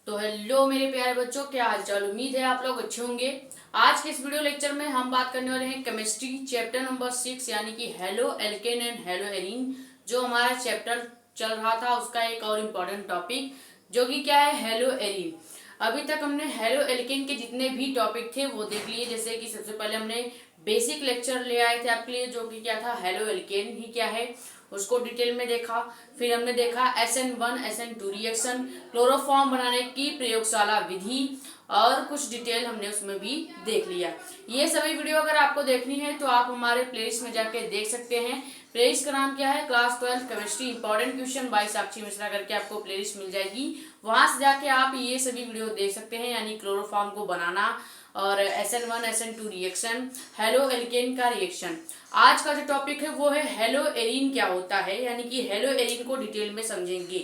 तो हेलो मेरे प्यारे बच्चों, क्या हालचाल। उम्मीद है आप लोग अच्छे होंगे। आज के इस वीडियो लेक्चर में हम बात करने वाले हैं केमिस्ट्री चैप्टर नंबर 6 यानी कि halo alkane and hello arene. जो हमारा चैप्टर चल रहा था उसका एक और इम्पोर्टेंट टॉपिक जो कि क्या है, हेलो एरीन। अभी तक हमने हेलो एल्केन के जितने भी टॉपिक थे वो देख लिए। जैसे कि सबसे पहले हमने बेसिक लेक्चर ले आए थे आपके लिए, जो कि क्या था, हेलो एल्केन ही क्या है उसको डिटेल में देखा। फिर हमने देखा SN1 SN2 रिएक्शन, क्लोरोफॉर्म बनाने की प्रयोगशाला विधि और कुछ डिटेल हमने उसमें भी देख लिया। ये सभी वीडियो अगर आपको देखनी है तो आप हमारे प्लेलिस्ट में जाके देख सकते हैं। प्लेलिस्ट का नाम क्या है, class 12 chemistry important question by Sakshi Mishra करके आपको प्लेलिस्ट मिल जाएगी। वहां से जाके आप ये सभी वीडियो देख सकते हैं, यानी क्लोरोफॉर्म को बनाना और SN1 SN2 reaction, halo alkane का रिएक्शन। आज का जो टॉपिक है वो है हेलो एरीन क्या होता है, यानी कि हेलो एरीन को डिटेल में समझेंगे।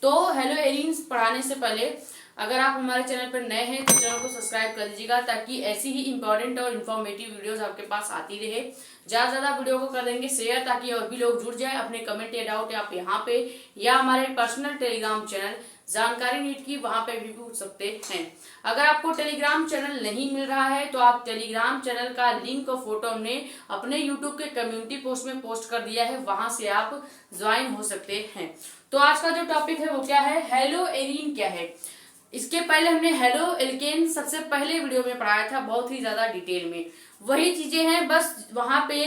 तो हेलो एरीन पढ़ाने से पहले अगर आप हमारे चैनल पर नए हैं तो चैनल को सब्सक्राइब कर दीजिएगा, ताकि ऐसी ही इंपॉर्टेंट और इन्फॉर्मेटिव वीडियोस आपके पास आती रहे। ज्यादा से ज्यादा वीडियो को कर देंगे शेयर, ताकि और भी लोग जुड़ जाए। अपने कमेंट या डाउट आप यहाँ पे या हमारे पर्सनल टेलीग्राम चैनल जानकारी नीट की, वहां पे भी पूछ सकते हैं। अगर आपको टेलीग्राम चैनल नहीं मिल रहा है तो आप टेलीग्राम चैनल का लिंक और फोटो हमने अपने यूट्यूब के कम्युनिटी पोस्ट में पोस्ट कर दिया है, वहां से आप ज्वाइन हो सकते हैं। तो आज का जो टॉपिक है वो क्या है, हेलो एरीन क्या है। इसके पहले हमने हेलो एल्केन सबसे पहले वीडियो में पढ़ाया था, बहुत ही ज्यादा डिटेल में। वही चीजें हैं, बस वहां पे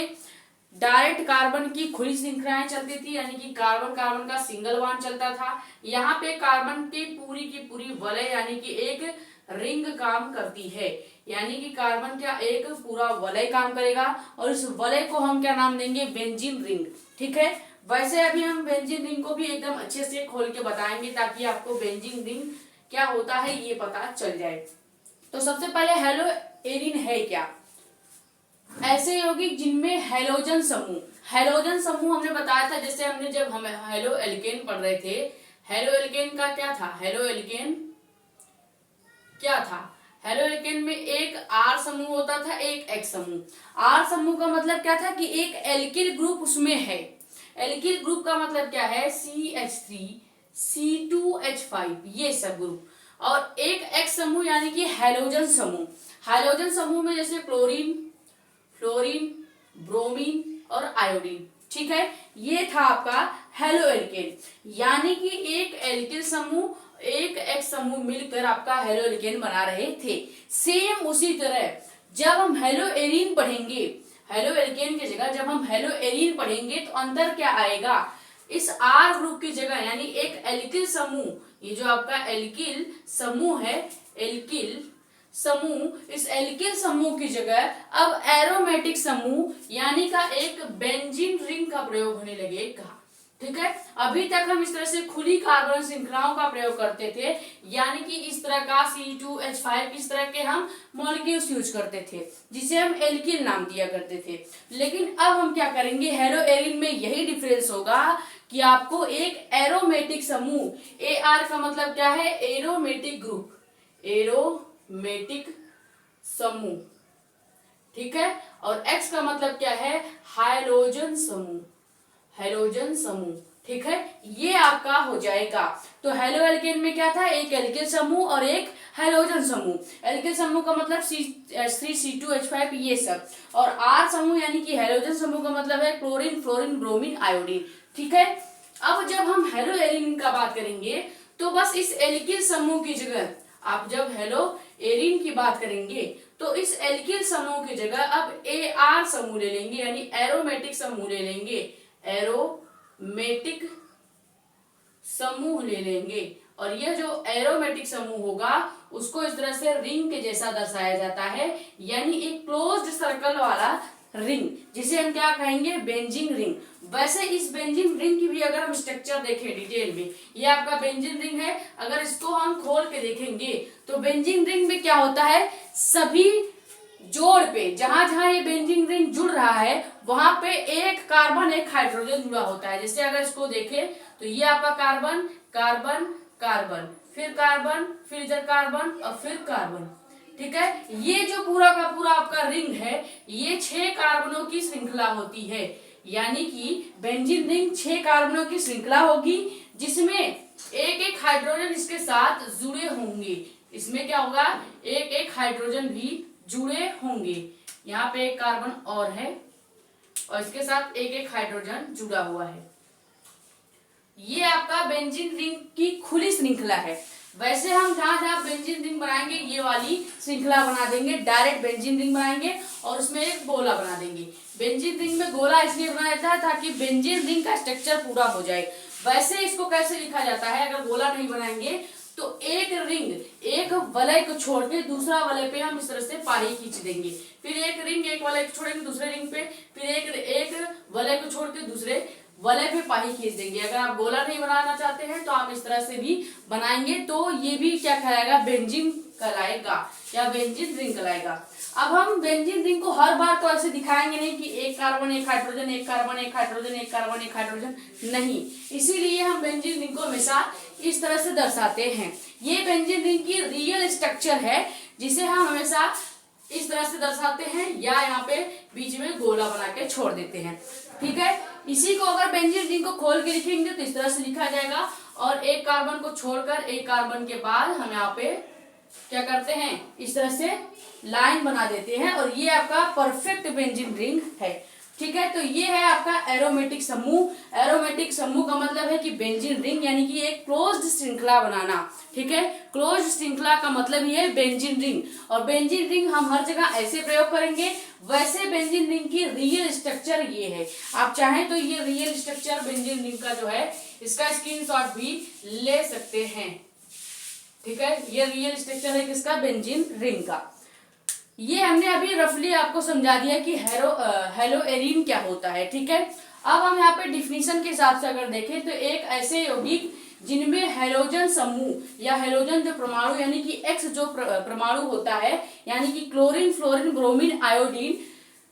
डायरेक्ट कार्बन की खुली श्रृंखलाएं चलती थी, यानी कि कार्बन कार्बन का सिंगल बॉन्ड चलता था। यहाँ पे कार्बन की पूरी वलय यानी कि एक रिंग काम करती है, यानी कि कार्बन का एक पूरा वलय काम करेगा और इस वलय को हम क्या नाम देंगे, बेंजीन रिंग। ठीक है, वैसे अभी हम बेंजीन रिंग को भी एकदम अच्छे से खोल के बताएंगे, ताकि आपको बेंजीन रिंग क्या होता है ये पता चल जाए। तो सबसे पहले हेलो एरीन है क्या। ऐसे यौगिक जिनमें हैलोजन समूह हमने बताया था। जैसे हमने जब हम हेलो एल्केन पढ़ रहे थे, हेलो एल्केन का क्या था, हेलो एल्केन क्या था, हेलो एल्केन में एक R समूह होता था, एक X समूह। R समूह का मतलब क्या था कि एक एल्किल ग्रुप उसमें है। एल्किल ग्रुप का मतलब क्या है, CH3 C2H5 ये सब ग्रुप। और एक X समूह यानी कि हैलोजन समूह। हैलोजन समूह में जैसे क्लोरीन, फ्लोरीन, ब्रोमीन और आयोडीन। ठीक है, ये था आपका हेलो एल्केन। यानी कि एक एल्किल समूह एक एक्स समूह मिलकर आपका हेलो एल्केन बना रहे थे। सेम उसी तरह जब हम हेलो एरीन पढ़ेंगे, हेलो एल्केन की जगह जब हम हेलो एरीन पढ़ेंगे तो अंदर क्या आएगा, इस R ग्रुप की जगह यानी एक एल्किल समूह, ये जो आपका एल्किल समूह है, एल्किल समूह, इस एल्किल समूह की जगह अब एरोमेटिक समूह यानी का एक बेंजीन रिंग का प्रयोग होने लगेगा। ठीक है, अभी तक हम इस तरह से खुली कार्बन श्रृंखलाओं का प्रयोग करते थे, यानी कि इस तरह का C2H5 इस तरह के हम मॉलिक्यूल्स यूज करते थे, जिसे हम एल्किल नाम दिया करते थे। लेकिन अब हम क्या करेंगे, हेलो एरीन में यही डिफरेंस होगा कि आपको एक एरोमेटिक समूह, AR का मतलब क्या है, एरोमेटिक ग्रुप, एरोमेटिक समूह। ठीक है, और X का मतलब क्या है, हाइड्रोजन समूह, हैलोजन समूह। ठीक है, ये आपका हो जाएगा। तो हेलो एल्केन में क्या था, एक एल्किल समूह और एक हैलोजन समूह। एल्किल समूह का मतलब CH3 C2H5 ये सब, और R समूह यानी कि हैलोजन समूह का मतलब है क्लोरीन, फ्लोरीन, ब्रोमीन, आयोडीन। ठीक है, अब जब हम हेलो एरीन का बात करेंगे तो बस इस एल्किल समूह की जगह आप जब हेलो एरीन की बात करेंगे तो इस एल्किल समूह की जगह अब AR समूह ले लेंगे, यानी एरोमेटिक समूह ले लेंगे, एरोमेटिक समूह ले लेंगे। और यह जो एरोमेटिक समूह होगा उसको इस तरह से रिंग के जैसा दर्शाया जाता है, यानी एक क्लोज्ड सर्कल वाला रिंग, जिसे हम क्या कहेंगे, बेंजीन रिंग। वैसे इस बेंजीन रिंग की भी अगर हम स्ट्रक्चर देखें डिटेल में, ये आपका बेंजीन रिंग है। अगर इसको हम खोल के देखेंगे तो बेंजीन रिंग में क्या होता है, सभी जोड़ पे जहां जहां ये बेंजीन रिंग जुड़ रहा है वहां पे एक कार्बन एक हाइड्रोजन जुड़ा होता है। जैसे अगर इसको देखें तो ये आपका कार्बन कार्बन कार्बन, फिर कार्बन, फिर इधर कार्बन और फिर कार्बन। ठीक है, ये जो पूरा का पूरा आपका रिंग है ये 6 कार्बनों की श्रृंखला होती है, यानी कि बेंजीन रिंग 6 कार्बनों की श्रृंखला होगी, जिसमें एक एक हाइड्रोजन इसके साथ जुड़े होंगे। इसमें क्या होगा, एक एक हाइड्रोजन भी जुड़े होंगे। यहाँ पे एक कार्बन और है और इसके साथ एक एक हाइड्रोजन जुड़ा हुआ है। ये आपका बेंजीन रिंग की खुली श्रृंखला है। वैसे हम जहां जहां बेंजीन रिंग बनाएंगे ये वाली श्रृंखला बना देंगे, डायरेक्ट बेंजीन रिंग बनाएंगे और उसमें एक गोला बना देंगे। बेंजीन रिंग में गोला इसलिए बनाया जाता है ताकि बेंजीन रिंग का स्ट्रक्चर पूरा हो जाए। वैसे इसको कैसे लिखा जाता है, अगर गोला नहीं बनाएंगे तो एक रिंग, एक वलय को छोड़ के दूसरा वलय पे हम इस तरह से पाही खींच देंगे, फिर एक रिंग एक वलय को छोड़ेंगे दूसरे रिंग पे, फिर एक वलय को छोड़ के दूसरे वलय पे पाही खींच देंगे। अगर आप गोला नहीं बनाना चाहते हैं तो आप इस तरह से भी बनाएंगे, तो ये भी क्या कहलाएगा, बेंजीन कहलाएगा या बेंजीन रिंग कहलाएगा। अब हम बेंजीन रिंग को हर बार तो ऐसे दिखाएंगे नहीं कि एक कार्बन एक हाइड्रोजन, एक कार्बन एक हाइड्रोजन, एक कार्बन एक हाइड्रोजन, नहीं। इसीलिए हम बेंजीन रिंग को हमेशा इस तरह से दर्शाते हैं। ये बेंजीन रिंग की रियल स्ट्रक्चर है जिसे हम हमेशा इस तरह से दर्शाते हैं, या यहाँ पे बीच में गोला बना के छोड़ देते हैं। ठीक है, इसी को अगर बेंजीन रिंग को खोल के लिखेंगे तो इस तरह से लिखा जाएगा, और एक कार्बन को छोड़कर एक कार्बन के बाद हम यहाँ पे क्या करते हैं, इस तरह से लाइन बना देते हैं, और ये आपका परफेक्ट बेंजीन रिंग है। ठीक है, तो ये है आपका एरोमेटिक समूह। एरोमेटिक समूह का मतलब है कि बेंजीन रिंग यानी कि एक क्लोज्ड श्रृंखला बनाना। ठीक है, क्लोज्ड श्रृंखला का मतलब ये है बेंजीन रिंग, और बेंजीन रिंग हम हर जगह ऐसे प्रयोग करेंगे। वैसे बेंजीन रिंग की रियल स्ट्रक्चर ये है। आप चाहें तो ये रियल स्ट्रक्चर बेंजीन रिंग का जो है इसका स्क्रीनशॉट भी ले सकते हैं। ठीक है, ये रियल स्ट्रक्चर है किसका, बेंजीन रिंग का। ये हमने अभी रफली आपको समझा दिया कि हेलोएरीन क्या होता है। ठीक है, अब हम यहाँ पे डिफिनीशन के हिसाब से अगर देखें तो एक ऐसे यौगिक जिनमें हैलोजन समूह या हैलोजन जो परमाणु यानी कि एक्स जो परमाणु होता है, यानी कि क्लोरीन, फ्लोरीन, ब्रोमीन, आयोडीन,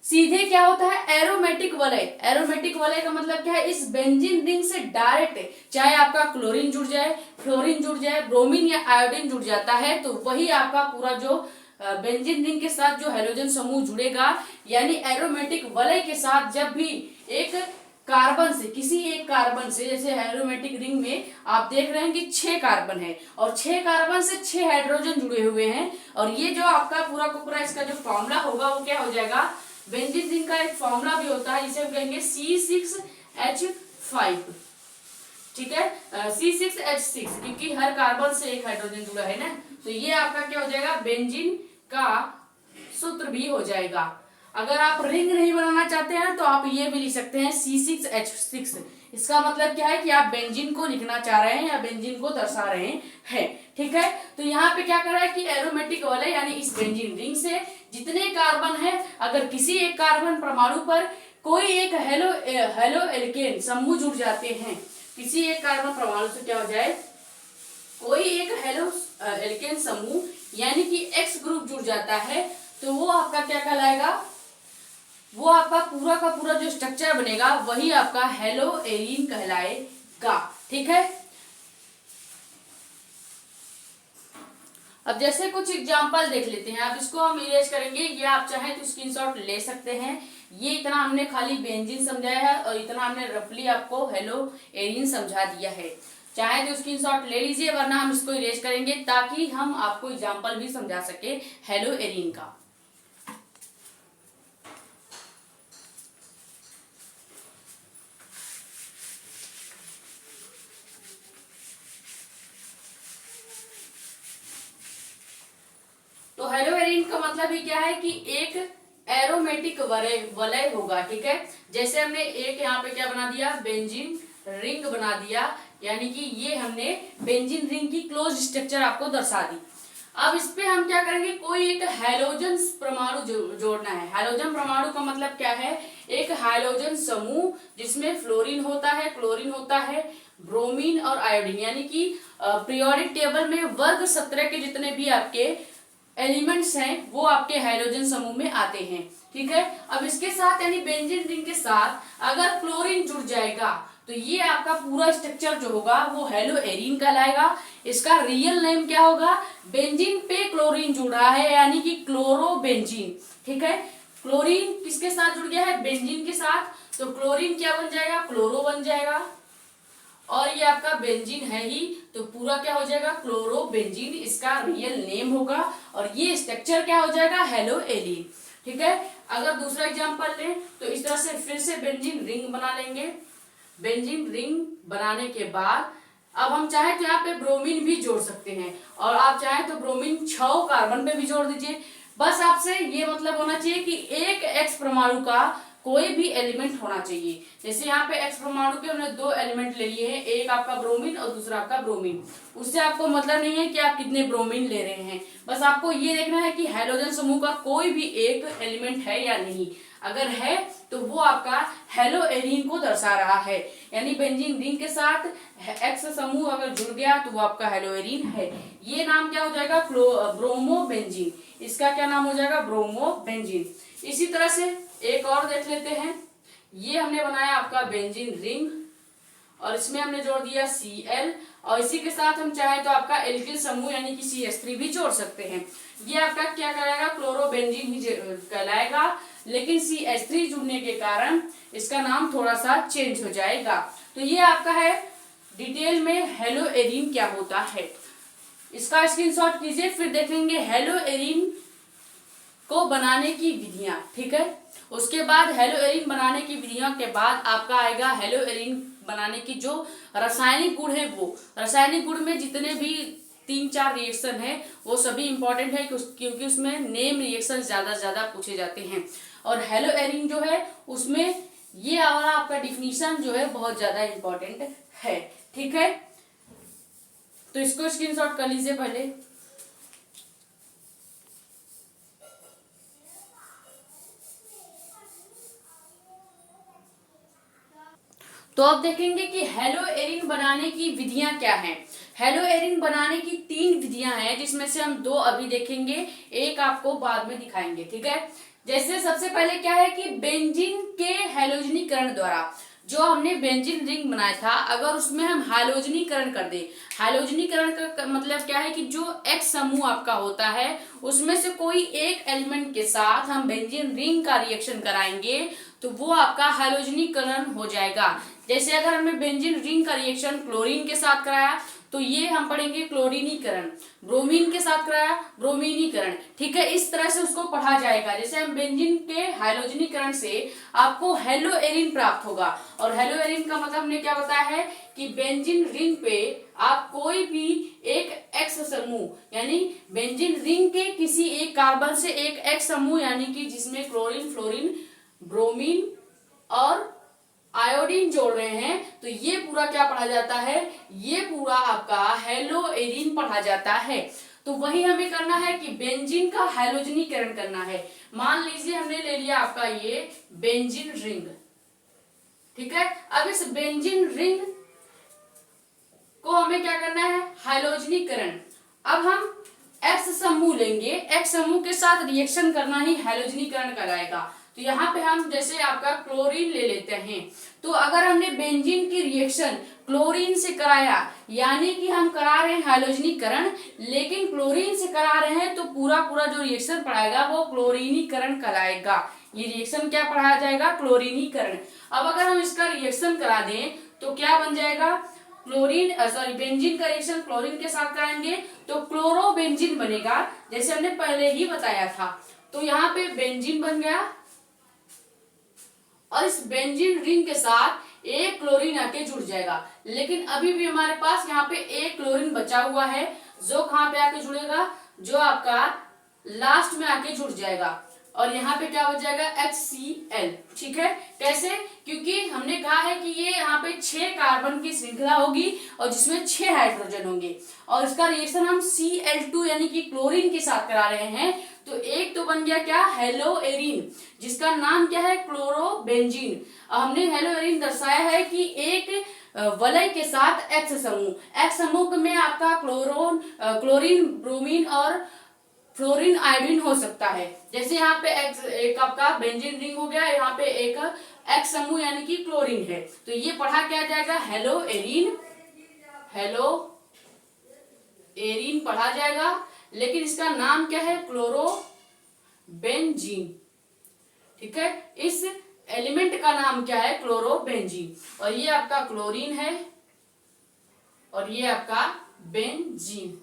सीधे क्या होता है, एरोमेटिक वलय। एरोमेटिक वलय का मतलब क्या है, इस बेंजीन रिंग से डायरेक्ट चाहे आपका क्लोरीन जुड़ जाए, फ्लोरीन जुड़ जाए, ब्रोमीन या आयोडीन जुड़ जाता है, तो वही आपका पूरा जो बेंजीन रिंग के साथ जो हैलोजन समूह जुड़ेगा, यानी एरोमेटिक वलय के साथ जब भी एक कार्बन से, किसी एक कार्बन से, जैसे एरोमेटिक रिंग में आप देख रहे हैं कि 6 कार्बन है और 6 कार्बन से 6 हाइड्रोजन जुड़े हुए हैं, और ये जो आपका पूरा का पूरा इसका जो फॉर्मूला होगा वो क्या हो जाएगा, बेंजीन रिंग का एक फॉर्मूला भी होता है जिसे हम कहेंगे C6H5। ठीक है, C6H6, क्योंकि हर कार्बन से एक हाइड्रोजन जुड़ा है ना, तो ये आपका क्या हो जाएगा, बेंजीन का सूत्र भी हो जाएगा। अगर आप रिंग नहीं बनाना चाहते हैं तो आप ये भी लिख सकते हैं C6H6। इसका मतलब क्या है कि आप बेंजीन को लिखना चाह रहे हैं या बेंजीन को दर्शा रहे हैं। ठीक है, तो यहाँ पे क्या कर रहा है कि एरोमेटिक वलय यानी इस बेंजीन रिंग से जितने कार्बन है, अगर किसी एक कार्बन परमाणु पर कोई एक हेलो एल्केन समूह जुड़ जाते हैं, किसी एक कार्बन परमाणु से क्या हो जाए, कोई एक हेलो एल्केन समूह यानी कि एक्स ग्रुप जुड़ जाता है, तो वो आपका क्या कहलाएगा, वो आपका पूरा का पूरा जो स्ट्रक्चर बनेगा वही आपका हेलोएरीन कहलाएगा। ठीक है, अब जैसे कुछ एग्जांपल देख लेते हैं। अब इसको हम इरेज करेंगे, ये आप चाहें तो स्क्रीनशॉट ले सकते हैं। ये इतना हमने खाली बेंजीन समझाया है और इतना हमने रफली आपको हेलोएरीन समझा दिया है। चाहे तो स्क्रीनशॉट ले लीजिए, वरना हम इसको इरेज करेंगे ताकि हम आपको एग्जांपल भी समझा सके हेलोएरीन का। तो हेलोएरीन का मतलब ही क्या है कि एक एरोमेटिक वलय होगा। ठीक है, जैसे हमने एक यहाँ पे क्या बना दिया, बेंजीन रिंग बना दिया, यानी कि ये हमने बेंजीन रिंग की क्लोज स्ट्रक्चर आपको दर्शा दी। अब इस पे हम क्या करेंगे, कोई एक हाइड्रोजन परमाणु जोड़ना है। हाइड्रोजन परमाणु का मतलब क्या है, एक हाइड्रोजन समूह जिसमें फ्लोरीन होता है, क्लोरीन होता है, ब्रोमीन और आयोडीन, यानी कि पीरियोडिक टेबल में वर्ग 17 के जितने भी आपके एलिमेंट्स हैं वो आपके हाइड्रोजन समूह में आते हैं। ठीक है, अब इसके साथ यानी बेंजीन रिंग के साथ अगर क्लोरीन जुड़ जाएगा तो ये आपका पूरा स्ट्रक्चर जो होगा वो हेलोएरीन कहलाएगा। इसका रियल नेम क्या होगा, बेंजीन पे क्लोरीन जुड़ा है यानी कि क्लोरोबेंजीन। ठीक है, क्लोरीन किसके साथ जुड़ गया है, बेंजीन के साथ, तो क्लोरीन क्या बन जाएगा, क्लोरो बन जाएगा, और ये आपका बेंजीन है ही, तो पूरा क्या हो जाएगा, क्लोरोबेंजीन इसका रियल नेम होगा। और ये स्ट्रक्चर क्या हो जाएगा, हेलो एलीन। ठीक है, अगर दूसरा एग्जांपल लें तो इस तरह से फिर से बेंजीन रिंग बना लेंगे। बेंजीन रिंग बनाने के बाद अब हम चाहे तो यहाँ पे ब्रोमीन भी जोड़ सकते हैं, और आप चाहे तो ब्रोमीन 6 कार्बन पे भी जोड़ दीजिए। बस आपसे ये मतलब होना चाहिए कि एक एक्स परमाणु का कोई भी एलिमेंट होना चाहिए। जैसे यहाँ पे एक्स परमाणु के हमने 2 एलिमेंट ले लिए हैं, एक आपका ब्रोमीन और दूसरा आपका ब्रोमीन। उससे आपको मतलब नहीं है कि आप कितने ब्रोमीन ले रहे हैं, बस आपको ये देखना है कि हाइड्रोजन समूह का कोई भी एक एलिमेंट है या नहीं। अगर है तो वो आपका हेलो एरीन को दर्शा रहा है, यानी बेंजीन रिंग के साथ एक्स समूह अगर जुड़ गया तो वो आपका हेलो एरीन है। ये नाम क्या हो जाएगा, ब्रोमोबेंजीन। इसका क्या नाम हो जाएगा, ब्रोमोबेंजीन। इसी तरह से एक और देख लेते हैं। ये हमने बनाया आपका बेंजीन रिंग, और इसमें हमने जोड़ दिया Cl, और इसी के साथ हम चाहे तो आपका एल्किल समूह यानी कि CH3 भी जोड़ सकते हैं। ये आपका क्या कहलाएगा, क्लोरोबेंजीन ही कहलाएगा, लेकिन CH3 जुड़ने के कारण इसका नाम थोड़ा सा चेंज हो जाएगा। तो ये आपका है डिटेल में हेलो एरीन क्या होता है। इसका स्क्रीनशॉट कीजिए, फिर देखेंगे हेलो एरीन को बनाने की विधियां। ठीक है, उसके बाद हेलो एरीन बनाने की विधियों के बाद आपका आएगा हेलो एरीन बनाने की जो रासायनिक गुण है। वो रासायनिक गुण में जितने भी 3-4 रिएक्शन है वो सभी इंपॉर्टेंट है, क्योंकि उसमें नेम रिएक्शन ज्यादा से ज्यादा पूछे जाते हैं। और हेलो एरीन जो है उसमें ये वाला आपका डिफिनीशन जो है बहुत ज्यादा इंपॉर्टेंट है। ठीक है, तो इसको स्क्रीनशॉट कर लीजिए पहले। तो अब देखेंगे कि हेलो एरीन बनाने की विधियां क्या हैं। हेलो एरीन बनाने की 3 विधियां हैं, जिसमें से हम 2 अभी देखेंगे, एक आपको बाद में दिखाएंगे। ठीक है, जैसे सबसे पहले क्या है कि बेंजीन के हैलोजनीकरण द्वारा जो हमने बेंजीन रिंग बनाया था, अगर उसमें हम हैलोजनीकरण कर दें, हैलोजनीकरण का मतलब क्या है कि जो एक्स समूह आपका होता है उसमें से कोई एक एलिमेंट के साथ हम बेंजीन रिंग का रिएक्शन कराएंगे तो वो आपका हैलोजनीकरण हो जाएगा। जैसे अगर हमने बेंजीन रिंग का रिएक्शन क्लोरीन के साथ कराया तो ये हम पढ़ेंगे क्लोरीनीकरण, ब्रोमीन के साथ कराया ब्रोमीनीकरण। ठीक है, इस तरह से उसको पढ़ा जाएगा। जैसे हम बेंजीन के हाइड्रोजनीकरण से आपको हेलो एरीन प्राप्त होगा, और हेलो एरीन का मतलब हमने क्या बताया है कि बेंजीन रिंग पे आप कोई भी एक एक्स समूह यानी बेंजीन रिंग के किसी एक कार्बन से एक एक्स समूह यानी कि जिसमें क्लोरीन, फ्लोरीन, ब्रोमीन और आयोडीन जोड़ रहे हैं, तो ये पूरा क्या पढ़ा जाता है, ये पूरा आपका हेलो एरीन पढ़ा जाता है। तो वही हमें करना है कि बेंजीन का हाइड्रोजनीकरण करना है। मान लीजिए हमने ले लिया आपका ये बेंजीन रिंग। ठीक है, अब इस बेंजीन रिंग को हमें क्या करना है, हाइड्रोजनीकरण। अब हम एक्स समूह लेंगे, एक्स समूह के साथ रिएक्शन करना ही हाइड्रोजनीकरण कहलाएगा। तो यहाँ पे हम जैसे आपका क्लोरीन ले लेते हैं, तो अगर हमने बेंजीन की रिएक्शन क्लोरीन से कराया यानी कि हम करा रहे हैं हाइड्रोजनीकरण, लेकिन क्लोरीन से करा रहे हैं तो पूरा पूरा जो रिएक्शन पढ़ाएगा वो क्लोरीनीकरण कहलाएगा। ये रिएक्शन क्या पढ़ाया जाएगा, क्लोरीनीकरण। अब अगर हम इसका रिएक्शन करा दें तो क्या बन जाएगा, बेंजीन का रिएक्शन क्लोरीन के साथ कराएंगे तो क्लोरोबेंजीन बनेगा, जैसे हमने पहले ही बताया था। तो यहाँ पे बेंजीन बन गया, और इस बेंजीन रिंग के साथ एक क्लोरीन आके जुड़ जाएगा। लेकिन अभी भी हमारे पास यहाँ पे एक क्लोरीन बचा हुआ है, जो कहाँ पे आके जुड़ेगा, जो आपका लास्ट में आके जुड़ जाएगा, और यहाँ पे क्या हो जाएगा, HCl। ठीक है, कैसे, क्योंकि हमने कहा है कि ये यहाँ पे 6 कार्बन की श्रृंखला होगी और जिसमें 6 हाइड्रोजन होंगे, और इसका रिएक्शन हम Cl2 यानी कि क्लोरीन के साथ करा रहे हैं। तो एक तो बन गया क्या, हेलो एरीन, जिसका नाम क्या है, क्लोरोबेंजीन। हमने हेलो एरीन दर्शाया है कि एक वलय के साथ एक्स समूह, एक्स समूह में आपका क्लोरीन, ब्रोमीन और फ्लोरीन, आयोडीन हो सकता है। जैसे यहाँ पे एक आपका बेंजीन रिंग हो गया, यहाँ पे एक एक्स समूह यानी कि क्लोरीन है, तो ये पढ़ा क्या जाएगा, हेलो एरीन, हेलो एरीन पढ़ा जाएगा। लेकिन इसका नाम क्या है, क्लोरोबेंजीन। ठीक है, इस एलिमेंट का नाम क्या है, क्लोरोबेंजीन। और ये आपका क्लोरीन है, और ये आपका बेंजीन।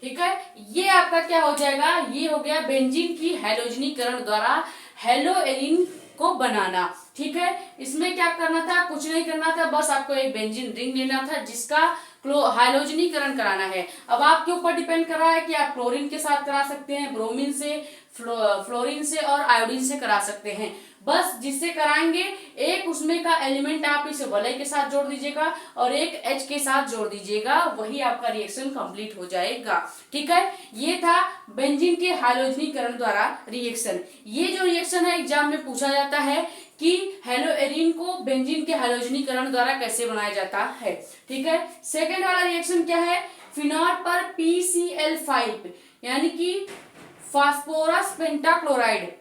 ठीक है, ये आपका क्या हो जाएगा, ये हो गया बेंजीन की हैलोजनीकरण द्वारा हेलोएरिन को बनाना। ठीक है, इसमें क्या करना था, कुछ नहीं करना था, बस आपको एक बेंजीन रिंग लेना था जिसका हाइलोजनीकरण कराना है। अब आपके ऊपर डिपेंड कर रहा है कि आप क्लोरीन के साथ करा सकते हैं, ब्रोमीन से, फ्लोरीन से और आयोडीन से करा सकते हैं। बस जिससे कराएंगे एक उसमें का एलिमेंट आप इसे वलय के साथ जोड़ दीजिएगा और एक H के साथ जोड़ दीजिएगा, वही आपका रिएक्शन कंप्लीट हो जाएगा। ठीक है, ये था बेंजीन के हाइलोजनीकरण द्वारा रिएक्शन। ये जो रिएक्शन है एग्जाम में पूछा जाता है कि हेलोएरिन को बेंजीन के हाइलोजनीकरण द्वारा कैसे बनाया जाता है। ठीक है, सेकेंड वाला रिएक्शन क्या है, फिनॉल पर PCl5 यानी कि फास्फोरस पेंटाक्लोराइड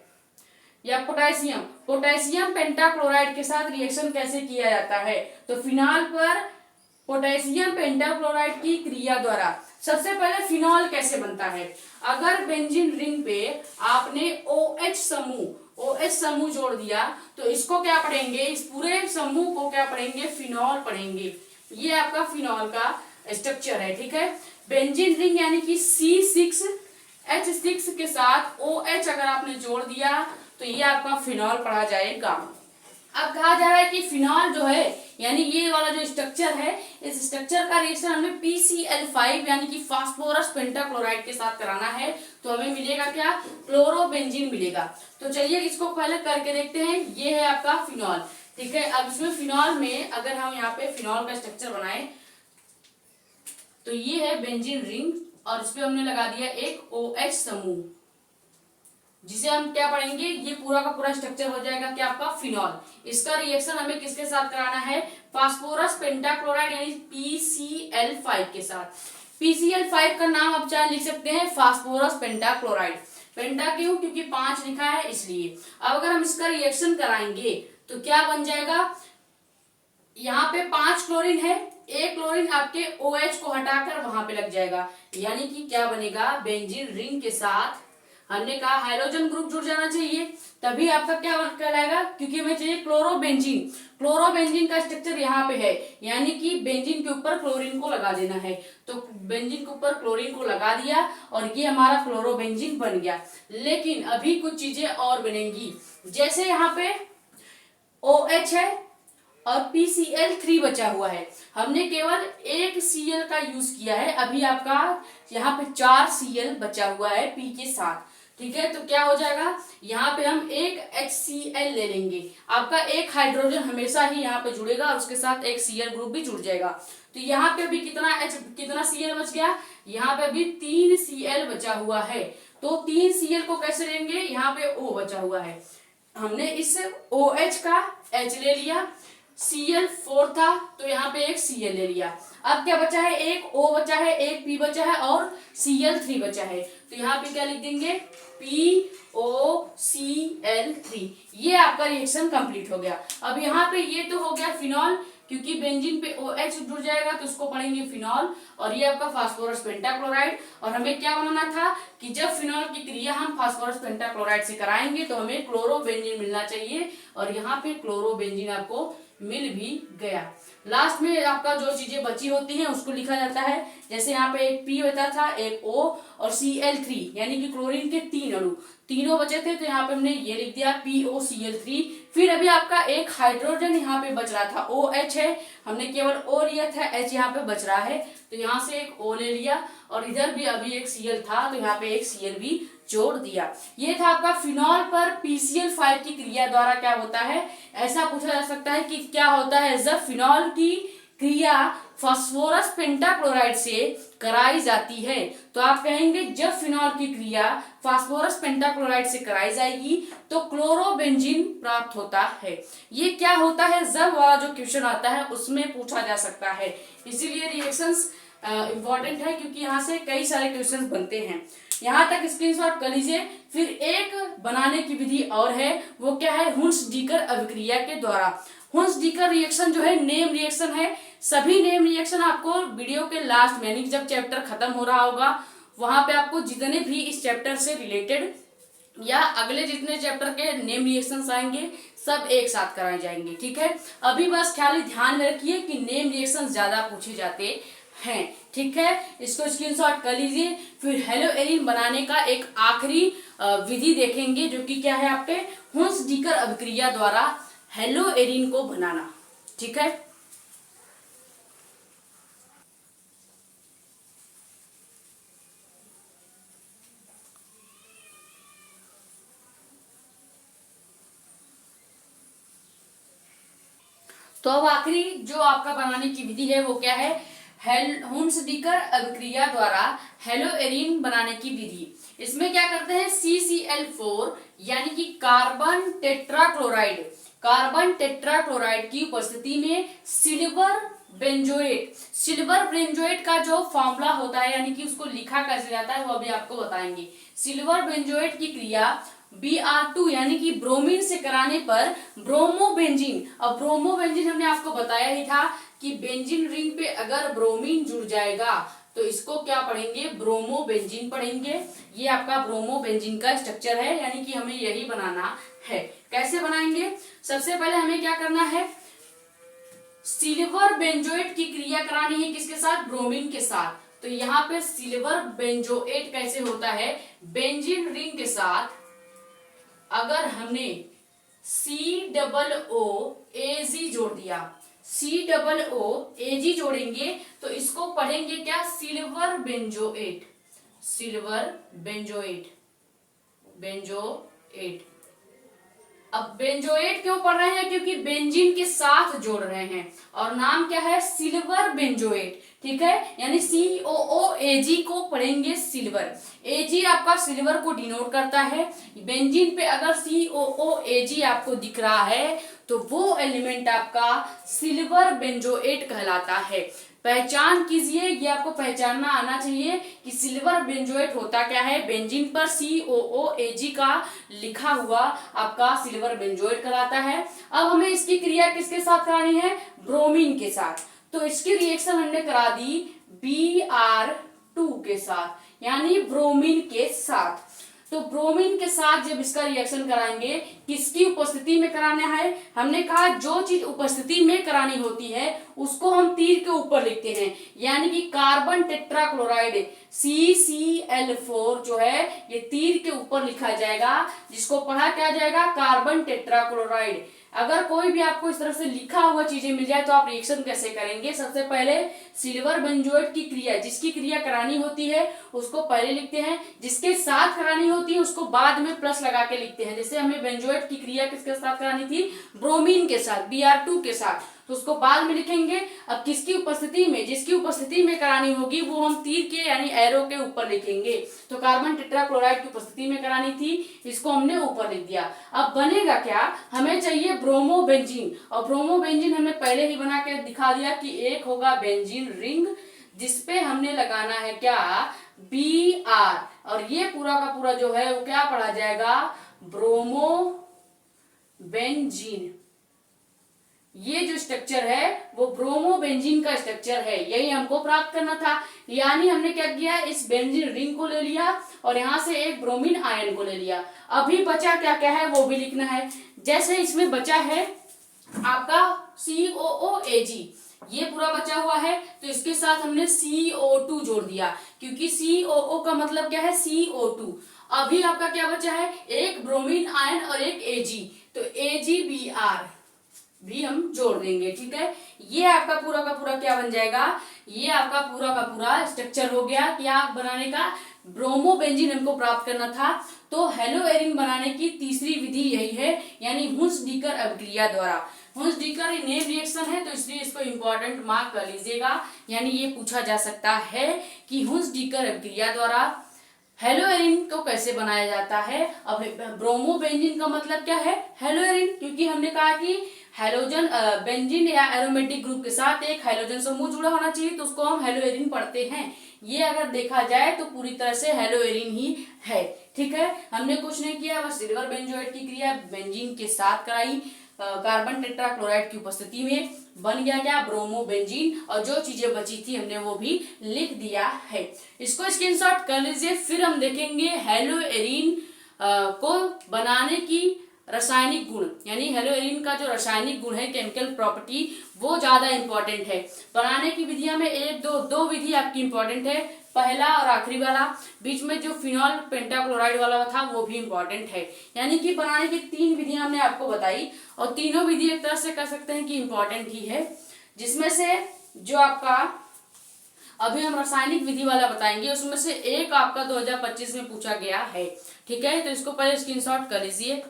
या पोटेशियम पेंटाक्लोराइड के साथ रिएक्शन कैसे किया जाता है। तो फिनॉल पर पोटेशियम पेंटाक्लोराइड की क्रिया द्वारा सबसे पहले फिनॉल कैसे बनता है, अगर बेंजीन रिंग पे आपने OH समूह जोड़ दिया तो इसको क्या पढ़ेंगे, इस पूरे समूह को क्या पढ़ेंगे, फिनॉल पढ़ेंगे। ये आपका फिनॉल का स्ट्रक्चर है। ठीक है, बेंजीन रिंग यानी कि C6H6 के साथ OH अगर आपने जोड़ दिया तो ये आपका फिनॉल पढ़ा जाएगा। अब कहा जा रहा है कि फिनॉल जो है यानी ये वाला जो स्ट्रक्चर है, इस स्ट्रक्चर का रिएक्शन हमें PCl5 यानी कि फास्फोरस पेंटाक्लोराइड के साथ कराना है, तो हमें मिलेगा क्या, क्लोरोबेंजीन मिलेगा। तो चलिए इसको पहले करके देखते हैं। ये है आपका फिनॉल। ठीक है, अब इसमें फिनॉल में अगर हम यहाँ पे फिनॉल का स्ट्रक्चर बनाए तो ये है बेंजीन रिंग और इस पे हमने लगा दिया एक OH समूह, जिसे हम क्या पढ़ेंगे, ये पूरा का पूरा स्ट्रक्चर हो जाएगा क्या, आपका फिनॉल। इसका रिएक्शन हमें किसके साथ कराना है, फास्फोरस पेंटाक्लोराइड यानी PCl5 के साथ। PCl5 का नाम आप चाहे लिख सकते हैं फास्फोरस पेंटाक्लोराइड। पेंटा क्यों, क्योंकि 5 लिखा है इसलिए। अब अगर हम इसका रिएक्शन कराएंगे तो क्या बन जाएगा, यहाँ पे 5 क्लोरीन है, एक क्लोरीन आपके OH को हटाकर वहां पे लग जाएगा, यानी कि क्या बनेगा, बेंजीन रिंग के साथ हमने कहा हाइड्रोजन ग्रुप जुड़ जाना चाहिए, तभी आपका क्या कहलाएगा, क्योंकि हमें चाहिए क्लोरोबेंजीन। क्लोरोबेंजीन का स्ट्रक्चर यहाँ पे है, यानी कि बेंजीन के ऊपर क्लोरीन को लगा देना है। तो बेंजीन के ऊपर क्लोरीन को लगा दिया और ये हमारा क्लोरोबेंजीन बन गया। लेकिन अभी कुछ चीजें और बनेंगी, जैसे यहाँ पे OH है और PCl3 बचा हुआ है, हमने केवल एक Cl का यूज किया है, अभी आपका यहाँ पे 4 Cl बचा हुआ है P के साथ। ठीक है, तो क्या हो जाएगा, यहाँ पे हम एक HCl ले लेंगे, आपका एक हाइड्रोजन हमेशा ही यहाँ पे जुड़ेगा और उसके साथ एक Cl ग्रुप भी जुड़ जाएगा। तो यहाँ पे अभी कितना Cl बच गया, यहाँ पे अभी 3 Cl बचा हुआ है। तो 3 Cl को कैसे लेंगे, यहाँ पे O बचा हुआ है, हमने इस OH का H ले लिया, Cl4 था तो यहाँ पे एक Cl ले लिया। अब क्या बचा है, एक O बचा है, एक P बचा है और Cl3 बचा है, तो यहाँ पे क्या लिख देंगे, POCl3। ये आपका रिएक्शन कंप्लीट हो गया। अब यहाँ पे ये तो हो गया फिनॉल, क्योंकि बेंजीन पे OH जुड़ जाएगा तो उसको पढ़ेंगे फिनॉल, और ये आपका फास्फोरस पेंटाक्लोराइड। और हमें क्या बनाना था कि जब फिनॉल की क्रिया हम फास्फोरस पेंटाक्लोराइड से कराएंगे तो हमें क्लोरोबेंजीन मिलना चाहिए, और यहाँ पे क्लोरोबेंजीन आपको मिल भी गया। लास्ट में आपका जो चीजें बची होती हैं उसको लिखा जाता है, जैसे यहाँ पे एक P होता था, एक O और Cl3 यानी कि क्लोरीन के 3 अणु, तीनों बचे थे तो यहाँ पे हमने ये लिख दिया POCl3। फिर अभी आपका एक हाइड्रोजन यहाँ पे बच रहा था, OH है, हमने केवल O लिया था, H यहाँ पे बच रहा है तो यहाँ से एक O ले लिया, और इधर भी अभी एक Cl था तो यहाँ पे एक Cl भी जोड़ दिया। ये था आपका फिनॉल पर PCl5 की क्रिया द्वारा क्या होता है। ऐसा पूछा जा सकता है कि क्या होता है जब फिनॉल की क्रिया फास्फोरस पेंटाक्लोराइड से कराई जाती है, तो आप कहेंगे जब फिनॉल की क्रिया फास्फोरस पेंटाक्लोराइड से कराई जाएगी तो क्लोरोबेंजीन प्राप्त होता है। ये क्या होता है जब वाला जो क्वेश्चन आता है उसमें पूछा जा सकता है, इसीलिए रिएक्शंस इंपॉर्टेंट है, क्योंकि यहाँ से कई सारे क्वेश्चन बनते हैं। यहाँ तक स्क्रीनशॉट कर लीजिए। फिर एक बनाने की विधि और है, वो क्या है, हुंस-डीकर अभिक्रिया के द्वारा। हुंस-डीकर रिएक्शन जो है नेम रिएक्शन है, सभी नेम रिएक्शन आपको वीडियो के लास्ट में यानी जब चैप्टर खत्म हो रहा होगा वहां पे आपको जितने भी इस चैप्टर से रिलेटेड या अगले जितने चैप्टर के नेम रिएक्शंस आएंगे सब एक साथ कराए जाएंगे। ठीक है, अभी बस खाली ध्यान में रखिए कि नेम रिएक्शंस ज्यादा पूछे जाते हैं। ठीक है, इसको स्क्रीनशॉट कर लीजिए। फिर हेलो एरिन बनाने का एक आखिरी विधि देखेंगे, जो कि क्या है आपके हुंस-डीकर अभिक्रिया द्वारा हेलो एरिन को बनाना। ठीक है, तो अब आखिरी जो आपका बनाने की विधि है वो क्या है, हुंस-डीकर अभिक्रिया द्वारा हेलो एरिन बनाने की विधि। इसमें क्या करते हैं, CCl4 यानी कि कार्बन टेट्राक्लोराइड, कार्बन टेट्राक्लोराइड की उपस्थिति में सिल्वर बेंजोएट, सिल्वर बेंजोएट का जो फॉर्मूला होता है यानी कि उसको लिखा कैसे जाता है वो अभी आपको बताएंगे। सिल्वर बेंजोएट की क्रिया Br2 यानी कि ब्रोमीन से कराने पर ब्रोमोबेंजीन। अब ब्रोमोबेंजीन हमने आपको बताया ही था कि बेंजीन रिंग पे अगर ब्रोमीन जुड़ जाएगा तो इसको क्या पढ़ेंगे, ब्रोमोबेंजीन पढ़ेंगे। ये आपका ब्रोमोबेंजीन का स्ट्रक्चर है, यानी कि हमें यही बनाना है। कैसे बनाएंगे, सबसे पहले हमें क्या करना है, सिल्वर बेंजोएट की क्रिया करानी है किसके साथ, ब्रोमीन के साथ। तो यहाँ पे सिल्वर बेंजोएट कैसे होता है, बेंजीन रिंग के साथ अगर हमने COOAG जोड़ दिया, COOAG जोड़ेंगे तो इसको पढ़ेंगे क्या, silver benzoate, silver benzoate, benzoate. अब बेंजोएट क्यों पढ़ रहे हैं, क्योंकि बेंजीन के साथ जोड़ रहे हैं और नाम क्या है, सिल्वर बेंजोएट। ठीक है, यानी COOAG को पढ़ेंगे सिल्वर, Ag आपका सिल्वर को डिनोट करता है। बेंजीन पे अगर COOAG आपको दिख रहा है तो वो एलिमेंट आपका सिल्वर बेंजोएट कहलाता है। पहचान कीजिए, ये आपको पहचानना आना चाहिए कि सिल्वर बेंजोएट होता क्या है, बेंजीन पर COOAG का लिखा हुआ आपका सिल्वर बेंजोएट कहलाता है। अब हमें इसकी क्रिया किसके साथ करानी है, ब्रोमीन के साथ। तो इसकी रिएक्शन हमने करा दी Br2 के साथ, यानी ब्रोमीन के साथ। तो ब्रोमीन के साथ जब इसका रिएक्शन कराएंगे, किसकी उपस्थिति में कराना है, हमने कहा जो चीज उपस्थिति में करानी होती है उसको हम तीर के ऊपर लिखते हैं, यानी कि कार्बन टेट्राक्लोराइड CCl4 जो है ये तीर के ऊपर लिखा जाएगा, जिसको पढ़ा क्या जाएगा, कार्बन टेट्राक्लोराइड। अगर कोई भी आपको इस तरह से लिखा हुआ चीजें मिल जाए तो आप रिएक्शन कैसे करेंगे, सबसे पहले सिल्वर बेंजोएट की क्रिया, जिसकी क्रिया करानी होती है उसको पहले लिखते हैं, जिसके साथ करानी होती है उसको बाद में प्लस लगा के लिखते हैं। जैसे हमें बेंजोएट की क्रिया किसके साथ करानी थी, ब्रोमीन के साथ, Br2 के साथ, तो उसको बाद में लिखेंगे। अब किसकी उपस्थिति में, जिसकी उपस्थिति में करानी होगी वो हम तीर के यानी एरो के ऊपर लिखेंगे। तो कार्बन टेट्राक्लोराइड की उपस्थिति में करानी थी, इसको हमने ऊपर लिख दिया। अब बनेगा क्या, हमें चाहिए ब्रोमोबेंजीन, और ब्रोमोबेंजीन हमने पहले ही बना के दिखा दिया कि एक होगा बेंजीन रिंग जिसपे हमने लगाना है क्या, Br, और ये पूरा का पूरा जो है वो क्या पढ़ा जाएगा, ब्रोमोबेंजीन। ये जो स्ट्रक्चर है वो ब्रोमोबेंजीन का स्ट्रक्चर है, यही हमको प्राप्त करना था। यानी हमने क्या किया, इस बेंजीन रिंग को ले लिया और यहाँ से एक ब्रोमीन आयन को ले लिया। अभी बचा क्या क्या है वो भी लिखना है। जैसे इसमें बचा है आपका COOAG, ये पूरा बचा हुआ है, तो इसके साथ हमने CO2 जोड़ दिया, क्योंकि COO का मतलब क्या है, CO2। अभी आपका क्या बचा है, एक ब्रोमीन आयन और एक Ag, तो AgBr भी हम जोड़ देंगे। ठीक है, ये आपका पूरा का पूरा क्या बन जाएगा, ये आपका पूरा का पूरा स्ट्रक्चर हो गया क्या बनाने का, ब्रोमोबेंजीन हमको प्राप्त करना था। तो हेलो एरिन बनाने की तीसरी विधि यही है, यानी हुंस-डीकर अभिक्रिया द्वारा। हुंस-डीकर नेम रिएक्शन है तो इसलिए इसको इंपॉर्टेंट मार्क कर लीजिएगा, यानी ये पूछा जा सकता है कि हुंस-डीकर अभिक्रिया द्वारा हेलो एरिन को कैसे बनाया जाता है। अब ब्रोमोबेंजीन का मतलब क्या है, हेलो एरिन, क्योंकि हमने कहा कि हेलोजन बेंजीन या एरोमेटिक ग्रुप के साथ एक हेलोजन समूह जुड़ा होना चाहिए, तो उसको हम हेलो एरिन पढ़ते हैं। ये अगर देखा जाए तो पूरी तरह से हेलो एरिन ही है। ठीक है, हमने कुछ नहीं किया, बस सिल्वर बेंजोएट की क्रिया बेंजीन के साथ कराई कार्बन टेट्राक्लोराइड की उपस्थिति में, बन गया क्या, ब्रोमोबेंजीन, और जो चीजें बची थी हमने वो भी लिख दिया है। इसको स्क्रीनशॉट कर लीजिए। फिर हम देखेंगे हेलो एरिन को बनाने की रासायनिक गुण यानी हेलोएरिन का जो रासायनिक गुण है, केमिकल प्रॉपर्टी, वो ज्यादा इंपॉर्टेंट है। बनाने की विधियां में एक दो विधि आपकी इंपॉर्टेंट है, पहला और आखिरी वाला, बीच में जो फिनॉल पेंटाक्लोराइड वाला था वो भी इंपॉर्टेंट है। यानी कि बनाने की 3 विधियां हमने आपको बताई और तीनों विधि एक तरह से कह सकते हैं कि इंपॉर्टेंट ही है, जिसमें से जो आपका अभी हम रासायनिक विधि वाला बताएंगे उसमें से एक आपका 2025 में पूछा गया है। ठीक है, तो इसको पहले स्क्रीनशॉट कर लीजिए।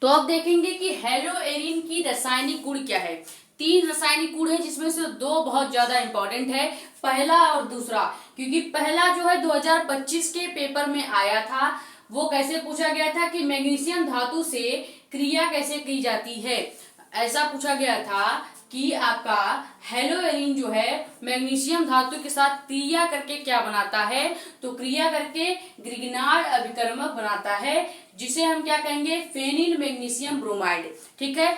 तो अब देखेंगे कि हेलोएरिन की रासायनिक गुण क्या है। 3 रासायनिक गुण है जिसमें से 2 बहुत ज्यादा इंपॉर्टेंट है, पहला और दूसरा। क्योंकि पहला जो है 2025 के पेपर में आया था, वो कैसे पूछा गया था कि मैग्नीशियम धातु से क्रिया कैसे की जाती है। ऐसा पूछा गया था कि आपका हेलोएरिन जो है मैग्नीशियम धातु के साथ क्रिया करके क्या बनाता है, तो क्रिया करके ग्रिग्नार्ड अभिकर्मक बनाता है, जिसे हम क्या कहेंगे, फेनिल मैग्नीशियम ब्रोमाइड। ठीक है,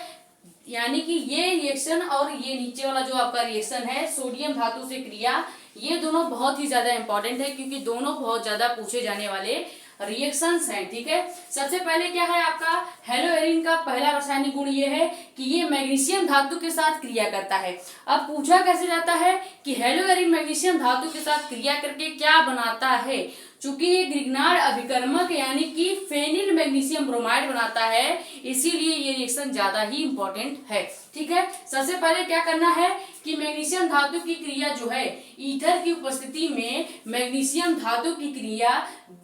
यानी कि ये रिएक्शन और ये नीचे वाला जो आपका रिएक्शन है सोडियम धातु से क्रिया, ये दोनों बहुत ही ज्यादा इंपॉर्टेंट है क्योंकि दोनों बहुत ज्यादा पूछे जाने वाले रिएक्शंस हैं। ठीक है, सबसे पहले क्या है आपका हेलोएरिन का पहला रासायनिक गुण ये है कि ये मैग्नीशियम धातु के साथ क्रिया करता है। अब पूछा कैसे जाता है कि हेलोएरिन मैग्नीशियम धातु के साथ क्रिया करके क्या बनाता है। चूंकि ये ग्रिग्नार्ड अभिकर्मक यानी कि फेनिल मैग्नीशियम ब्रोमाइड बनाता है, इसीलिए ये रिएक्शन ज्यादा ही इंपॉर्टेंट है। ठीक है, सबसे पहले क्या करना है कि मैग्नीशियम धातु की क्रिया जो है ईथर की उपस्थिति में मैग्नीशियम धातु की क्रिया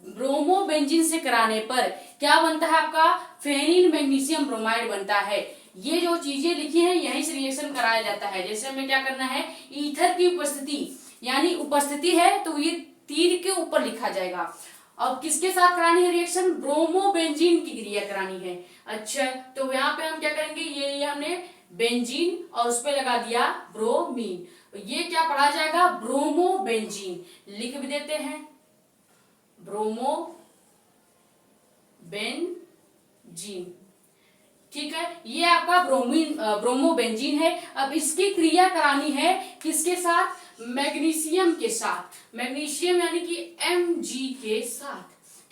ब्रोमोबेंजीन से कराने पर क्या बनता है आपका फेनिल मैग्नीशियम ब्रोमाइड बनता है। ये जो चीजें लिखी हैं यहीं से रिएक्शन कराया जाता है। जैसे हमें क्या करना है, ईथर की उपस्थिति यानी उपस्थिति है तो ये तीर के ऊपर लिखा जाएगा। अब किसके साथ करानी है रिएक्शन, ब्रोमोबेंजीन की क्रिया करानी है। अच्छा, तो यहाँ पे हम क्या करेंगे, ये हमने बेंजीन और उस पे लगा दिया ब्रोमीन, ये क्या पढ़ा जाएगा, ब्रोमोबेंजीन। लिख भी देते हैं ब्रोमोबेंजीन। ठीक है, ये आपका ब्रोमोबेंजीन है। अब इसकी क्रिया करानी है किसके साथ, मैग्नीशियम के साथ, मैग्नीशियम यानी कि Mg के साथ।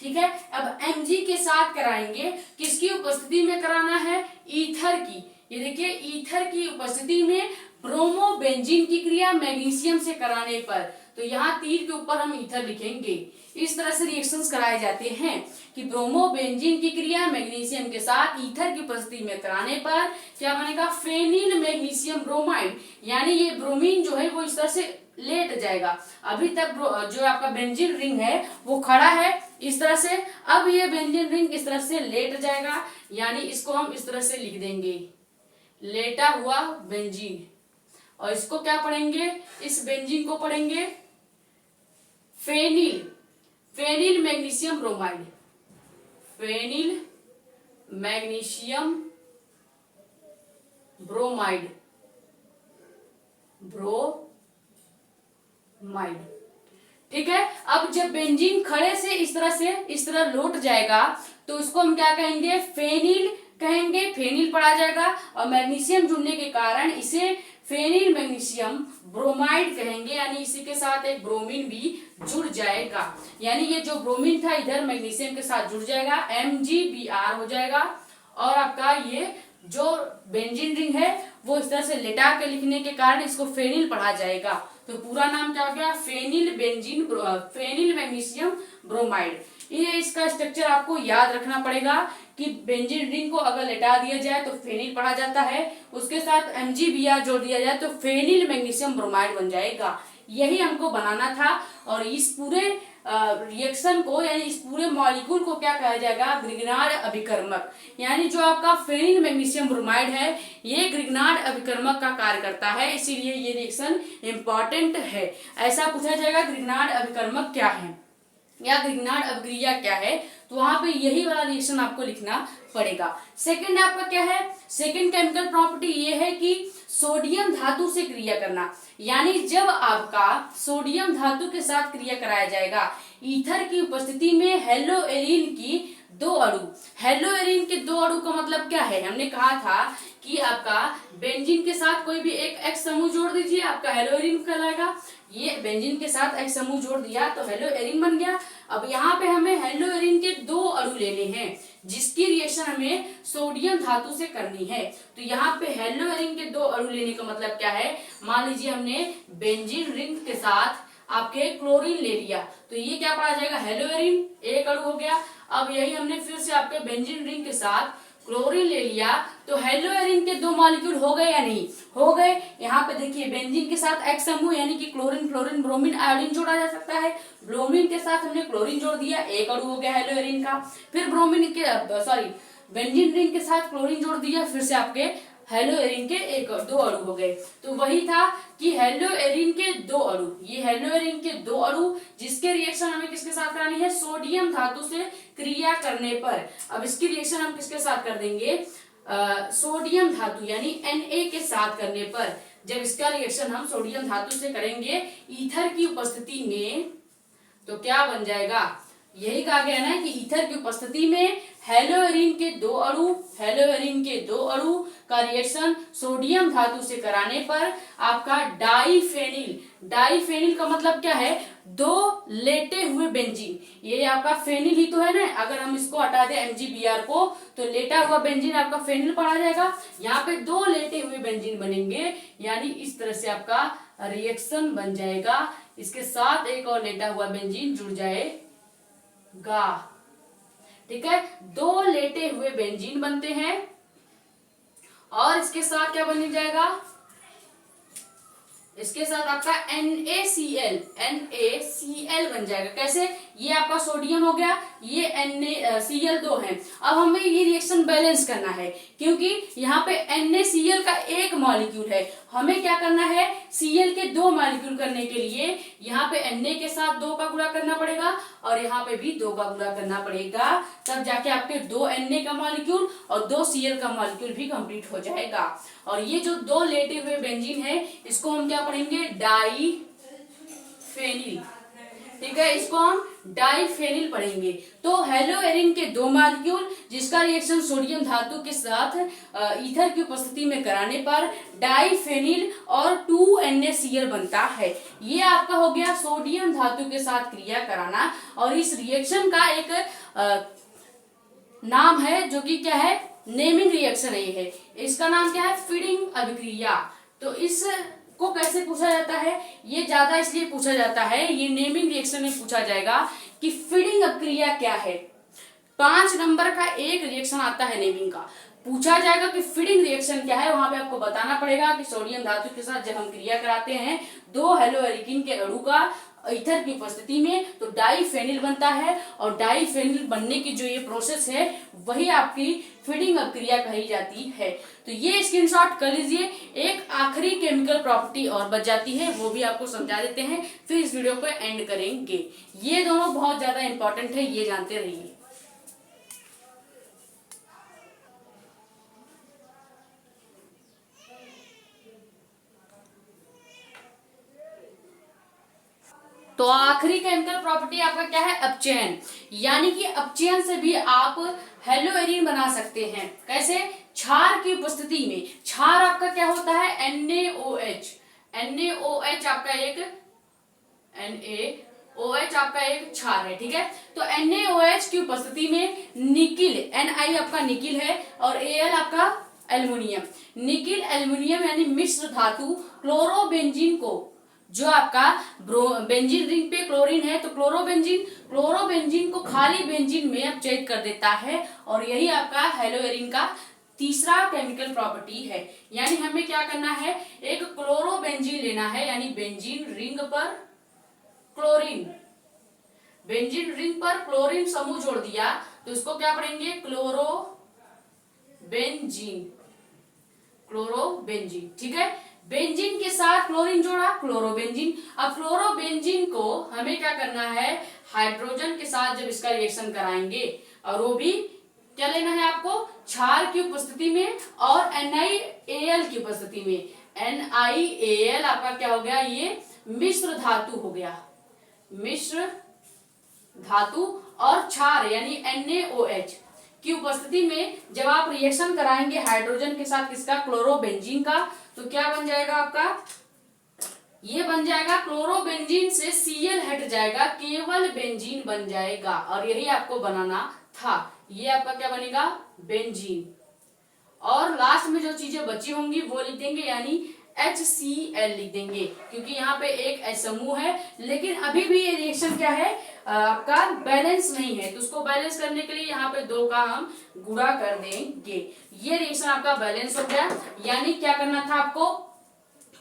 ठीक है, अब Mg के साथ कराएंगे, किसकी उपस्थिति में कराना है, ईथर की। ये देखिए ईथर की उपस्थिति में ब्रोमोबेंजीन की क्रिया मैग्नीशियम से कराने पर, तो यहाँ तीर के ऊपर हम ईथर लिखेंगे। इस तरह से रिएक्शंस कराए जाते हैं कि ब्रोमोबेंजीन की क्रिया मैग्नीशियम के साथ ईथर की उपस्थिति में कराने पर क्या बनेगा, फेनिल मैग्नीशियम ब्रोमाइड। यानी ये ब्रोमीन जो है वो इस तरह से लेट जाएगा। अभी तक जो आपका बेंजीन रिंग है वो खड़ा है इस तरह से, अब ये बेंजीन रिंग इस तरह से लेट जाएगा, यानी इसको हम इस तरह से लिख देंगे लेटा हुआ बेंजीन। और इसको क्या पढ़ेंगे, इस बेंजीन को पढ़ेंगे phenyl magnesium bromide, phenyl magnesium bromide, ठीक है। अब जब बेंजीन खड़े से इस तरह लौट जाएगा तो इसको हम क्या कहेंगे, फेनिल कहेंगे, फेनिल पढ़ा जाएगा। और मैग्नीशियम जुड़ने के कारण इसे फेनिल मैग्नीशियम ब्रोमाइड कहेंगे, यानी इसी के साथ एक ब्रोमीन भी जुड़ जाएगा। यानी ये जो ब्रोमीन था इधर मैग्नीशियम के साथ जुड़ जाएगा, MgBr हो जाएगा। और आपका ये जो बेंजीन रिंग है वो इस तरह से लेटा के लिखने के कारण इसको फेनिल पढ़ा जाएगा। तो पूरा नाम क्या हो गया, फेनिल मैग्नीशियम ब्रोमाइड। ये इसका स्ट्रक्चर आपको याद रखना पड़ेगा कि बेंजीन रिंग को अगर लेटा दिया जाए तो फेनिल पढ़ा जाता है, उसके साथ MgBr जोड़ दिया जाए तो फेनिल मैग्नीशियम ब्रोमाइड बन जाएगा। यही हमको बनाना था। और इस पूरे रिएक्शन को यानी इस पूरे मॉलिक्यूल को क्या कहा जाएगा, ग्रिग्नार्ड अभिकर्मक। यानी जो आपका फेनिल मैग्नीशियम ब्रोमाइड है ये ग्रिग्नार्ड अभिकर्मक का कार्य करता है, इसीलिए ये रिएक्शन इंपॉर्टेंट है। ऐसा पूछा जाएगा ग्रिग्नार्ड अभिकर्मक क्या है या ग्रिग्नार्ड अभिक्रिया क्या है, तो वहां पे यही वाला रिएक्शन आपको लिखना पड़ेगा। सेकंड आपका क्या है, सेकंड केमिकल प्रॉपर्टी ये है कि सोडियम धातु से क्रिया करना। यानी जब आपका सोडियम धातु के साथ क्रिया कराया जाएगा ईथर की उपस्थिति में हेलोएरिन की 2 अणु, हेलोएरिन के 2 अणु का मतलब क्या है, हमने कहा था कि आपका बेंजीन के साथ कोई भी एक X समूह जोड़ दीजिए, आपका हेलोएरिन कहलाएगा। ये बेंजीन के साथ X समूह जोड़ दिया तो हेलोएरिन बन गया। अब यहाँ पे हमें हेलोएरिन के 2 अणु लेने हैं जिसकी रिएक्शन हमें सोडियम धातु से करनी है। तो यहाँ पे हेलोएरिन के 2 अणु लेने का मतलब क्या है, मान लीजिए हमने बेंजीन रिंग के साथ आपके क्लोरीन ले लिया तो ये क्या पड़ा जाएगा, हेलोएरिन एक अणु हो गया। अब यही हमने फिर से आपके बेंजीन रिंग के साथ क्लोरीन ले लिया तो हेलोएरिन के 2 मॉलिक्यूल हो गए या नहीं, हो गए। यहाँ पे देखिए बेंजीन के साथ X समूह यानी कि क्लोरीन फ्लोरीन ब्रोमीन आयोडीन जोड़ा जा सकता है। ब्रोमीन के साथ हमने क्लोरीन जोड़ दिया, एक अणु हो गया हेलोएरिन का। फिर ब्रोमीन के बेंजीन रिंग के साथ क्लोरीन जोड़ दिया, फिर से आपके हेलोएरिन के 2 अणु हो गए। तो वही था कि हेलोएरिन के 2 अणु, ये हेलोएरिन के 2 अणु जिसके रिएक्शन हमें किसके साथ करानी है, सोडियम धातु से क्रिया करने पर। अब इसकी रिएक्शन हम किसके साथ कर देंगे, सोडियम धातु यानी Na के साथ करने पर। जब इसका रिएक्शन हम सोडियम धातु से करेंगे ईथर की उपस्थिति में तो क्या बन जाएगा, यही कहा गया ना कि ईथर की उपस्थिति में हेलोएरिन के 2 अणु, हेलोएरिन के 2 अणु का रिएक्शन सोडियम धातु से कराने पर आपका डाईफेनिल, डाईफेनिल का मतलब क्या है, 2 लेटे हुए बेंजीन। ये आपका फेनिल ही तो है ना, अगर हम इसको हटा दें MgBr को तो लेटा हुआ बेंजीन आपका फेनिल पड़ा जाएगा। यहाँ पे 2 लेटे हुए बेंजीन बनेंगे यानी इस तरह से आपका रिएक्शन बन जाएगा। इसके साथ एक और लेटा हुआ बेंजीन जुड़ जाएगा, ठीक है। 2 लेटे हुए बेंजीन बनते हैं और इसके साथ क्या बन जाएगा, इसके साथ आपका NaCl बन जाएगा। कैसे, ये आपका सोडियम हो गया, ये NaCl2 है। अब हमें ये रिएक्शन बैलेंस करना है क्योंकि यहाँ पे NaCl का 1 मॉलिक्यूल है, हमें क्या करना है, Cl के 2 मॉलिक्यूल करने के लिए यहाँ पे Na के साथ 2 का गुणा करना पड़ेगा और यहाँ पे भी 2 का गुणा करना पड़ेगा, तब जाके आपके 2 Na का मॉलिक्यूल और 2 Cl का मॉलिक्यूल भी कंप्लीट हो जाएगा। और ये जो 2 लेटे हुए बेंजीन है इसको हम क्या पढ़ेंगे, डाईफेनिल, ठीक है, इसको हम डाईफेनिल पढ़ेंगे। तो हेलोएरिन के 2 मॉलिक्यूल जिसका रिएक्शन सोडियम धातु के साथ ईथर की उपस्थिति में कराने पर डाईफेनिल और 2NaCl बनता है। ये आपका हो गया सोडियम धातु के साथ क्रिया कराना। और इस रिएक्शन का एक नाम है जो कि क्या है, नेमिंग रिएक्शन है। ये है, इसका नाम क्या है, फीडिंग अभिक्रिया। तो इस को कैसे पूछा जाता है, ये ज्यादा इसलिए पूछा जाता है, ये नेमिंग रिएक्शन में पूछा जाएगा कि फीडिंग अभिक्रिया क्या है। 5 नंबर का एक रिएक्शन आता है नेमिंग का, पूछा जाएगा कि फीडिंग रिएक्शन क्या है। वहां पे आपको बताना पड़ेगा कि सोडियम धातु के साथ जब हम क्रिया कराते हैं 2 हेलोएरिन के अणु का ईथर की उपस्थिति में तो डाईफेनिल बनता है। और डाईफेनिल बनने की जो ये प्रोसेस है वही आपकी फीडिंग अभिक्रिया कही जाती है। तो ये स्क्रीनशॉट कर लीजिए। एक आखिरी केमिकल प्रॉपर्टी और बच जाती है, वो भी आपको समझा देते हैं, फिर इस वीडियो को एंड करेंगे। ये दोनों बहुत ज्यादा इंपॉर्टेंट है, ये जानते रहिए। तो आखिरी केमिकल प्रॉपर्टी आपका क्या है, अपचयन, यानी कि अपचयन से भी आप हेलोएरिन बना सकते हैं। कैसे, क्षार की उपस्थिति में। क्षार आपका क्या होता है, NaOH, NaOH आपका एक क्षार है, ठीक है। तो NaOH की उपस्थिति में निकिल, Ni आपका निकिल है और Al आपका एल्युमिनियम। निकिल एल्युमिनियम यानी मिश्र धातु क्लोरोबेंजीन को, जो आपका बेंजीन रिंग पे क्लोरीन है तो क्लोरोबेंजीन को खाली बेंजीन में अपचयित कर देता है। और यही आपका हेलोएरिन का तीसरा केमिकल प्रॉपर्टी है। यानी हमें क्या करना है, एक क्लोरोबेंजीन लेना है, यानी बेंजीन रिंग पर क्लोरीन, बेंजीन रिंग पर क्लोरीन समूह जोड़ दिया तो इसको क्या पढ़ेंगे, क्लोरोबेंजीन, ठीक है। बेंजीन के साथ क्लोरीन जोड़ा, क्लोरोबेंजीन। अब क्लोरोबेंजीन को हमें क्या करना है, हाइड्रोजन के साथ जब इसका रिएक्शन कराएंगे, और वो भी क्या लेना है आपको, क्षार की उपस्थिति में और NiAl की उपस्थिति में। NiAl आपका क्या हो गया, ये मिश्र धातु हो गया, मिश्र धातु, और क्षार यानी NaOH की उपस्थिति में जब आप रिएक्शन कराएंगे हाइड्रोजन के साथ किसका, क्लोरोबेंजीन का, तो क्या बन जाएगा आपका, ये बन जाएगा क्लोरोबेंजीन से Cl हट जाएगा, केवल बेंजीन बन जाएगा। और यही आपको बनाना था, ये आपका क्या बनेगा, बेंजीन। और लास्ट में जो चीजें बची होंगी वो लिख देंगे, यानी HCl लिख देंगे, क्योंकि यहाँ पे एक H समूह है, लेकिन अभी भी ये रिएक्शन क्या है, आपका बैलेंस नहीं है। तो उसको बैलेंस करने के लिए यहाँ पे 2 का हम गुणा कर देंगे। ये रिएक्शन आपका बैलेंस हो गया। यानी क्या करना था आपको,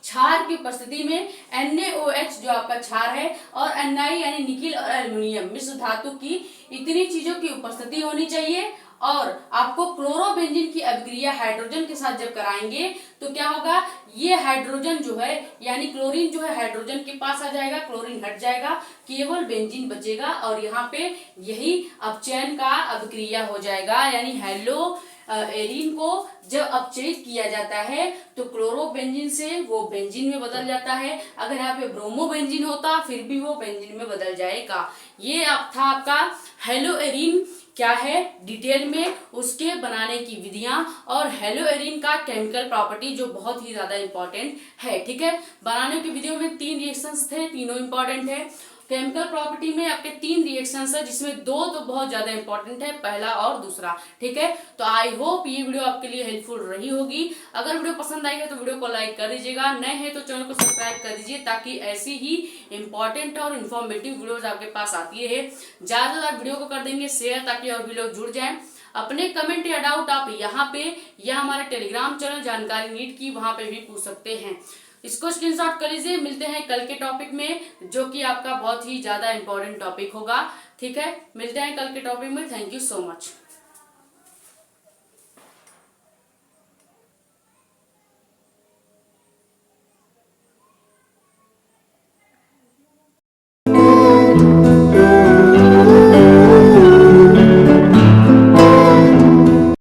क्षार की उपस्थिति में NaOH जो आपका क्षार है और Ni यानी निकिल और एल्युमिनियम मिश्र धातु की इतनी चीजों की उपस्थिति होनी चाहिए। और आपको क्लोरोबेंजीन की अभिक्रिया हाइड्रोजन के साथ जब कराएंगे तो क्या होगा, ये हाइड्रोजन जो है यानी क्लोरीन जो है हाइड्रोजन के पास आ जाएगा, क्लोरीन हट जाएगा, केवल बेंजीन बचेगा। और यहाँ पे यही अपचयन का अभिक्रिया हो जाएगा। यानी हेलो एरीन को जब अपचयित किया जाता है तो क्लोरोबेंजीन से वो बेंजीन में बदल जाता है। अगर यहाँ पे ब्रोमोबेंजीन होता फिर भी वो बेंजीन में बदल जाएगा। ये अब था आपका हेलो एरीन क्या है डिटेल में, उसके बनाने की विधियां और हेलो एरीन का केमिकल प्रॉपर्टी जो बहुत ही ज्यादा इंपॉर्टेंट है। ठीक है, बनाने की विधियों में 3 रिएक्शंस थे, तीनों इंपॉर्टेंट है। केमिकल प्रॉपर्टी में आपके 3 रिएक्शंस है, जिसमें 2 तो बहुत ज्यादा इंपॉर्टेंट है, पहला और दूसरा। ठीक है, तो आई होप ये वीडियो आपके लिए हेल्पफुल रही होगी। अगर वीडियो पसंद आई है तो वीडियो को लाइक कर दीजिएगा, नए हैं तो चैनल को सब्सक्राइब कर दीजिए, ताकि ऐसी ही इंपॉर्टेंट और इन्फॉर्मेटिव वीडियोज आपके पास आती है। ज्यादा से ज्यादा वीडियो को कर देंगे शेयर, ताकि और भी लोग जुड़ जाए। अपने कमेंट या डाउट आप यहाँ पे या हमारे टेलीग्राम चैनल जानकारी नीट की, वहां पे भी पूछ सकते हैं। इसको स्क्रीनशॉट कर लीजिए। मिलते हैं कल के टॉपिक में, जो कि आपका बहुत ही ज्यादा इंपॉर्टेंट टॉपिक होगा। ठीक है, मिलते हैं कल के टॉपिक में। Thank you so much.